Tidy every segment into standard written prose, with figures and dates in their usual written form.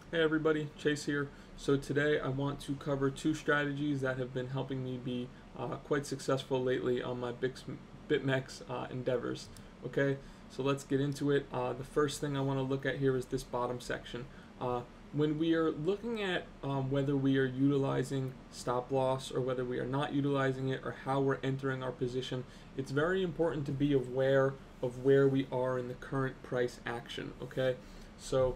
Hey everybody, Chase here. So today I want to cover two strategies that have been helping me be quite successful lately on my Bitmex endeavors. Okay, so let's get into it. The first thing I want to look at here is this bottom section. When we are looking at whether we are utilizing stop loss or whether we are not utilizing it or how we're entering our position, it's very important to be aware of where we are in the current price action. Okay, so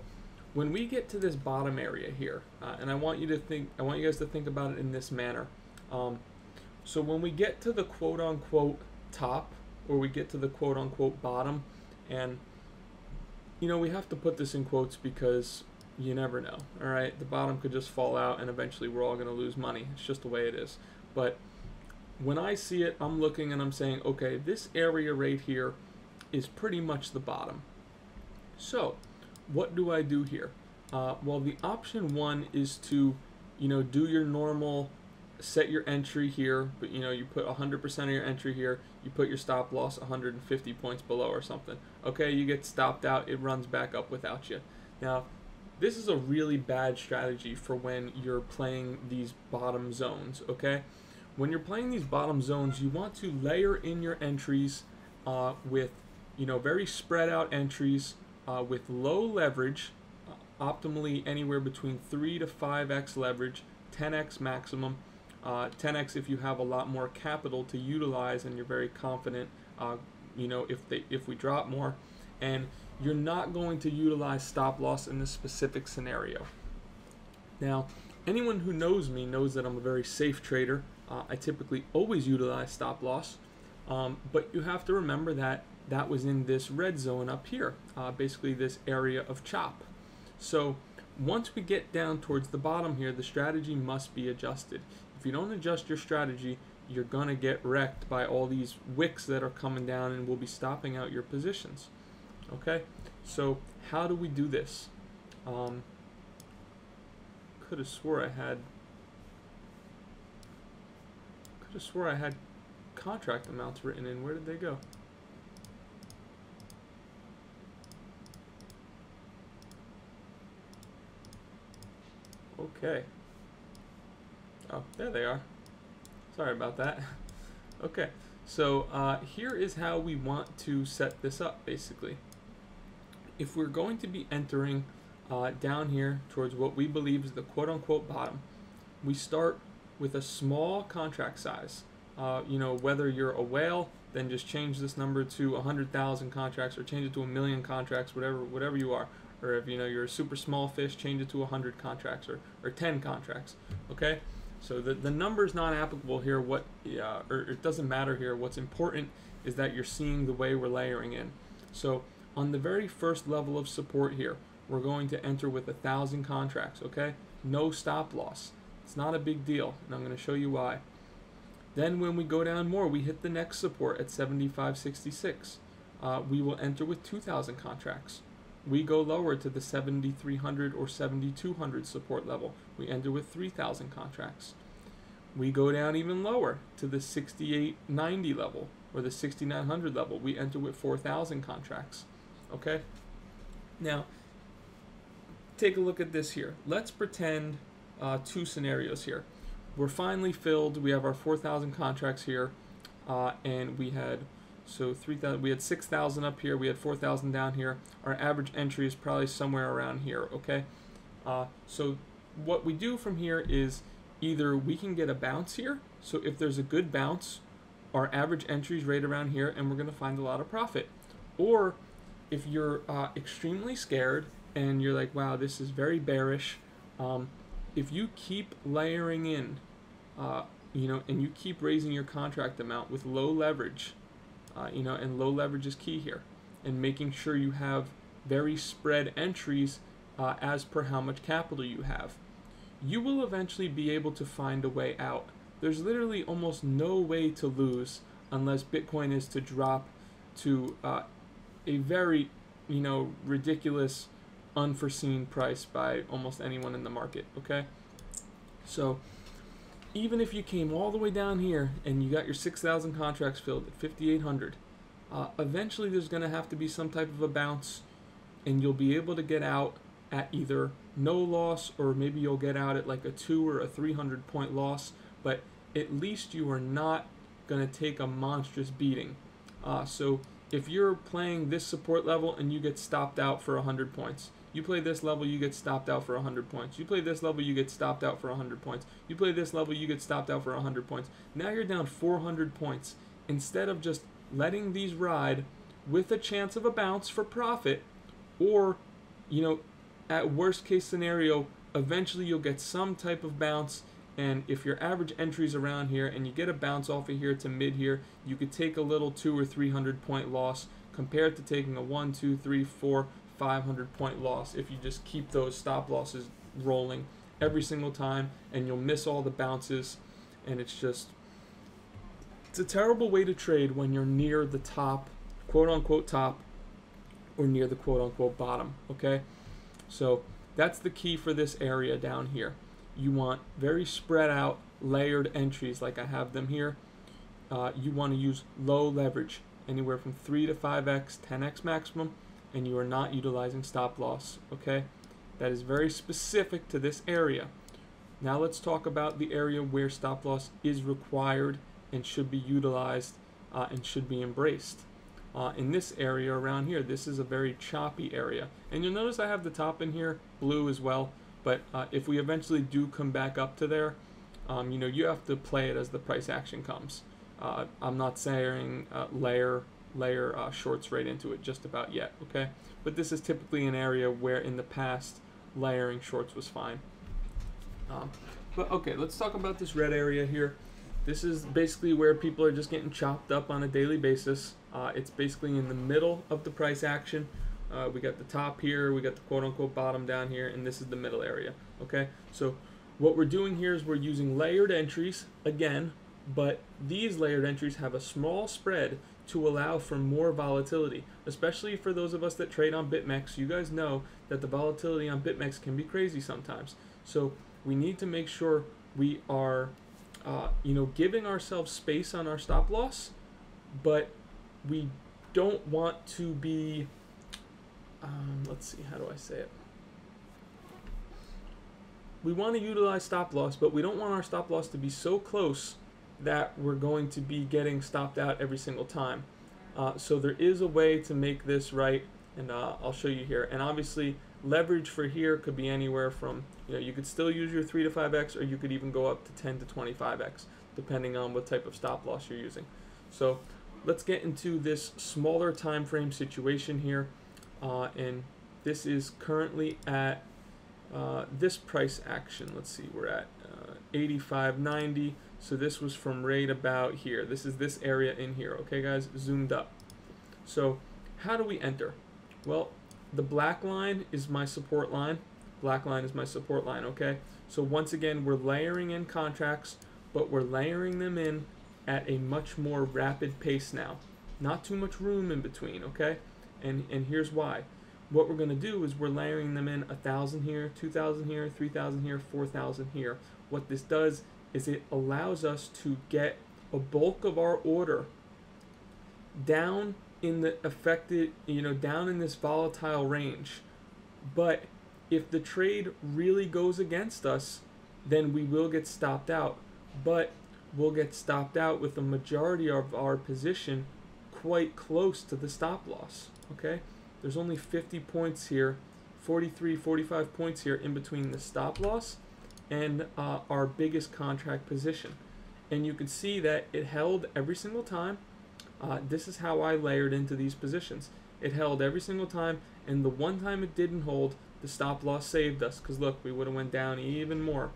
when we get to this bottom area here, and I want you guys to think about it in this manner. Um, so when we get to the quote unquote top, or we get to the quote unquote bottom, and we have to put this in quotes because you never know. All right, the bottom could just fall out, and eventually we're all going to lose money. It's just the way it is. But when I see it, I'm looking and I'm saying, okay, this area right here is pretty much the bottom. So what do I do here? Well, the option one is to, do your normal, set your entry here, but you put 100% of your entry here, you put your stop loss 150 points below or something. Okay, you get stopped out, it runs back up without you. Now, this is a really bad strategy for when you're playing these bottom zones, okay? When you're playing these bottom zones, you want to layer in your entries with, very spread out entries with low leverage, optimally anywhere between 3 to 5x leverage, 10x maximum, 10x if you have a lot more capital to utilize and you're very confident, if we drop more, and you're not going to utilize stop loss in this specific scenario. Now, anyone who knows me knows that I'm a very safe trader. I typically always utilize stop loss, but you have to remember that was in this red zone up here, basically this area of chop. So once we get down towards the bottom here, the strategy must be adjusted. If you don't adjust your strategy, you're going to get wrecked by all these wicks that are coming down and will be stopping out your positions. Okay, so how do we do this? Could have swore I had contract amounts written in. Where did they go? Okay. Oh, there they are. Sorry about that. Okay, so here is how we want to set this up, basically. If we're going to be entering down here towards what we believe is the quote-unquote bottom, we start with a small contract size. Whether you're a whale, then just change this number to 100,000 contracts, or change it to 1,000,000 contracts, whatever you are. Or if you're a super small fish, change it to 100 contracts or 10 contracts. Okay, so the number is not applicable here. Or it doesn't matter here. What's important is that you're seeing the way we're layering in. So on the very first level of support here, we're going to enter with 1,000 contracts. Okay, no stop loss. It's not a big deal, and I'm going to show you why. Then when we go down more, we hit the next support at 75.66. We will enter with 2,000 contracts. We go lower to the 7,300 or 7,200 support level. We enter with 3,000 contracts. We go down even lower to the 6,890 level or the 6,900 level. We enter with 4,000 contracts. Okay? Now, take a look at this here. Let's pretend two scenarios here. We're finally filled. We have our 4,000 contracts here, and we had 3,000. We had 6,000 up here. We had 4,000 down here. Our average entry is probably somewhere around here. Okay, so what we do from here is either we can get a bounce here. So if there's a good bounce, our average entry is right around here, and we're going to find a lot of profit. Or if you're extremely scared and you're like, wow, this is very bearish. If you keep layering in, and you keep raising your contract amount with low leverage, and low leverage is key here, and making sure you have very spread entries as per how much capital you have, you will eventually be able to find a way out. There's literally almost no way to lose unless Bitcoin is to drop to a very, ridiculous, unforeseen price by almost anyone in the market. Okay, so even if you came all the way down here and you got your 6,000 contracts filled at 5,800, eventually there's going to have to be some type of a bounce, and you'll be able to get out at either no loss, or maybe you'll get out at like a 2 or a 300 point loss, but at least you are not going to take a monstrous beating. So if you're playing this support level and you get stopped out for 100 points, you play this level, you get stopped out for 100 points. You play this level, you get stopped out for 100 points. You play this level, you get stopped out for 100 points. Now you're down 400 points. Instead of just letting these ride with a chance of a bounce for profit, or, you know, at worst case scenario, eventually you'll get some type of bounce, and if your average entry is around here and you get a bounce off of here to mid here, you could take a little 200 or 300 point loss compared to taking a 1, 2, 3, 4, 500 point loss if you just keep those stop losses rolling every single time, and you'll miss all the bounces. And it's a terrible way to trade when you're near the top, quote unquote top, or near the quote unquote bottom. Okay, so that's the key for this area down here. You want very spread out layered entries like I have them here. You want to use low leverage, anywhere from 3 to 5x, 10x maximum, and you are not utilizing stop loss. Okay, that is very specific to this area. Now let's talk about the area where stop loss is required and should be utilized and should be embraced. In this area around here, this is a very choppy area, and you'll notice I have the top in here blue as well. But if we eventually do come back up to there, you know, you have to play it as the price action comes. I'm not saying layer shorts right into it just about yet, okay? But this is typically an area where in the past layering shorts was fine. But okay, let's talk about this red area here. This is basically where people are just getting chopped up on a daily basis. It's basically in the middle of the price action. We got the top here, we got the quote-unquote bottom down here, and this is the middle area, okay? So what we're doing here is we're using layered entries, again, but these layered entries have a small spread to allow for more volatility, especially for those of us that trade on Bitmex. You guys know that the volatility on Bitmex can be crazy sometimes. So we need to make sure we are, you know, giving ourselves space on our stop loss, but we don't want to be... let's see, how do I say it? We want to utilize stop loss, but we don't want our stop loss to be so close that we're going to be getting stopped out every single time. So there is a way to make this right, and I'll show you here. And obviously, leverage for here could be anywhere from, you know, you could still use your 3 to 5x, or you could even go up to 10 to 25x, depending on what type of stop loss you're using. So let's get into this smaller time frame situation here. And this is currently at this price action. Let's see, we're at 85.90. So this was from right about here. This is this area in here. Okay, guys, zoomed up. So how do we enter? Well, the black line is my support line. Black line is my support line. Okay. So once again, we're layering in contracts, but we're layering them in at a much more rapid pace now. Not too much room in between. Okay. And here's why. What we're going to do is we're layering them in 1,000 here, 2,000 here, 3,000 here, 4,000 here. What this does is it allows us to get a bulk of our order down in the affected, you know, down in this volatile range. But if the trade really goes against us, then we will get stopped out. But we'll get stopped out with the majority of our position quite close to the stop loss. Okay, there's only 50 points here, 43, 45 points here in between the stop loss and our biggest contract position. And you can see that it held every single time. This is how I layered into these positions. It held every single time, and the one time it didn't hold, the stop loss saved us, because look, we would have went down even more.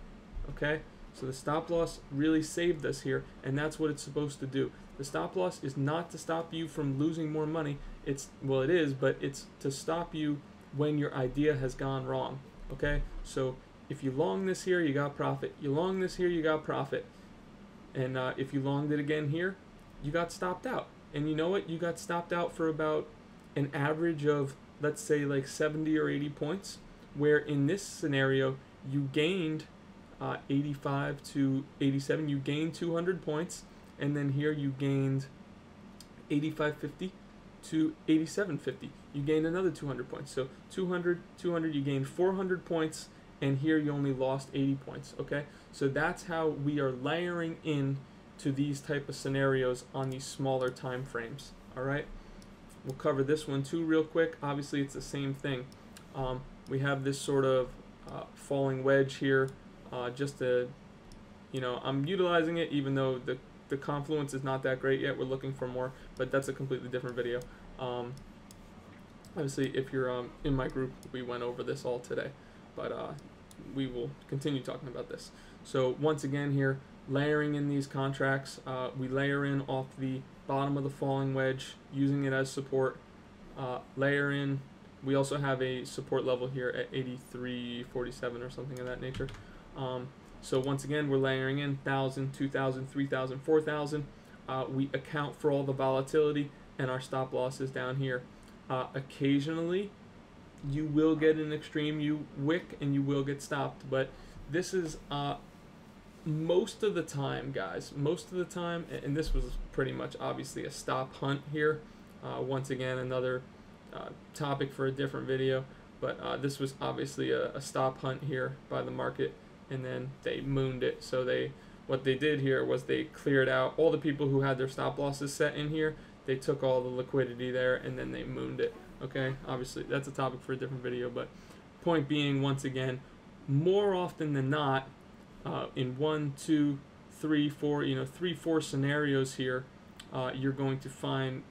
Okay, so the stop loss really saved us here, and that's what it's supposed to do. The stop loss is not to stop you from losing more money. It's, well, it is, but it's to stop you when your idea has gone wrong. Okay, so if you long this here, you got profit. You long this here, you got profit. And if you longed it again here, you got stopped out. And you know what? You got stopped out for about an average of, let's say, like 70 or 80 points, where in this scenario, you gained 85 to 87. You gained 200 points, and then here you gained 85.50 to 87.50. You gained another 200 points. So 200, 200, you gained 400 points, and here you only lost 80 points, okay? So that's how we are layering in to these type of scenarios on these smaller time frames, all right? We'll cover this one too real quick. Obviously, it's the same thing. We have this sort of falling wedge here, just to, you know, I'm utilizing it even though the confluence is not that great yet. We're looking for more, but that's a completely different video. Obviously, if you're in my group, we went over this all today, but we will continue talking about this. So once again here, layering in these contracts, we layer in off the bottom of the falling wedge, using it as support. Layer in, we also have a support level here at 83.47 or something of that nature. So once again, we're layering in 1,000, 2,000, 3,000, 4,000. We account for all the volatility, and our stop loss is down here. Occasionally, you will get an extreme you wick and you will get stopped, but this is most of the time, guys, most of the time, and this was pretty much obviously a stop hunt here. Once again, another topic for a different video, but this was obviously a stop hunt here by the market, and then they mooned it. So what they did here was they cleared out all the people who had their stop losses set in here. They took all the liquidity there, and then they mooned it. Okay, obviously that's a topic for a different video, but point being, once again, more often than not, in 1, 2, 3, 4, 3-4 scenarios here, you're going to find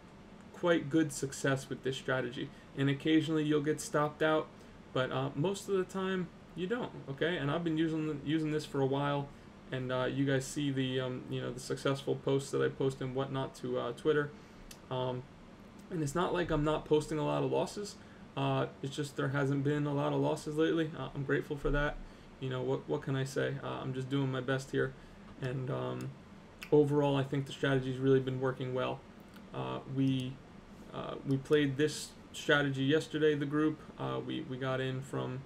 quite good success with this strategy. And occasionally you'll get stopped out, but most of the time you don't. Okay, and I've been using this for a while, and you guys see the the successful posts that I post and whatnot to Twitter. And it's not like I'm not posting a lot of losses. It's just there hasn't been a lot of losses lately. I'm grateful for that. You know, what can I say? I'm just doing my best here, and overall, I think the strategy's really been working well. We played this strategy yesterday. The group we got in from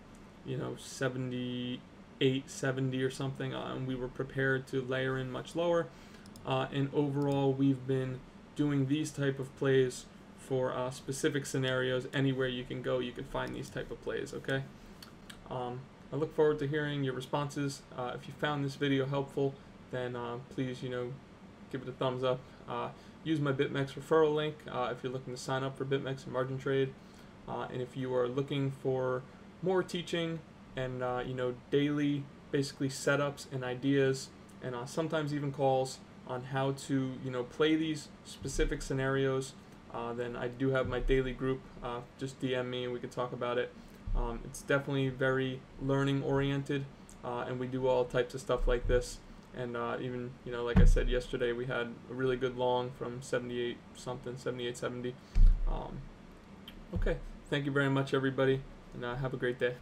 78, 70 or something, and we were prepared to layer in much lower. And overall, we've been doing these type of plays for specific scenarios. Anywhere you can go, you can find these type of plays. Okay. I look forward to hearing your responses. If you found this video helpful, then please, give it a thumbs up. Use my Bitmex referral link if you're looking to sign up for Bitmex and margin trade. And if you are looking for more teaching and daily, basically setups and ideas, and sometimes even calls on how to play these specific scenarios, then I do have my daily group. Just DM me and we can talk about it. It's definitely very learning oriented, and we do all types of stuff like this. And even like I said yesterday, we had a really good long from 78 something, 78.70. Okay, thank you very much, everybody, and have a great day.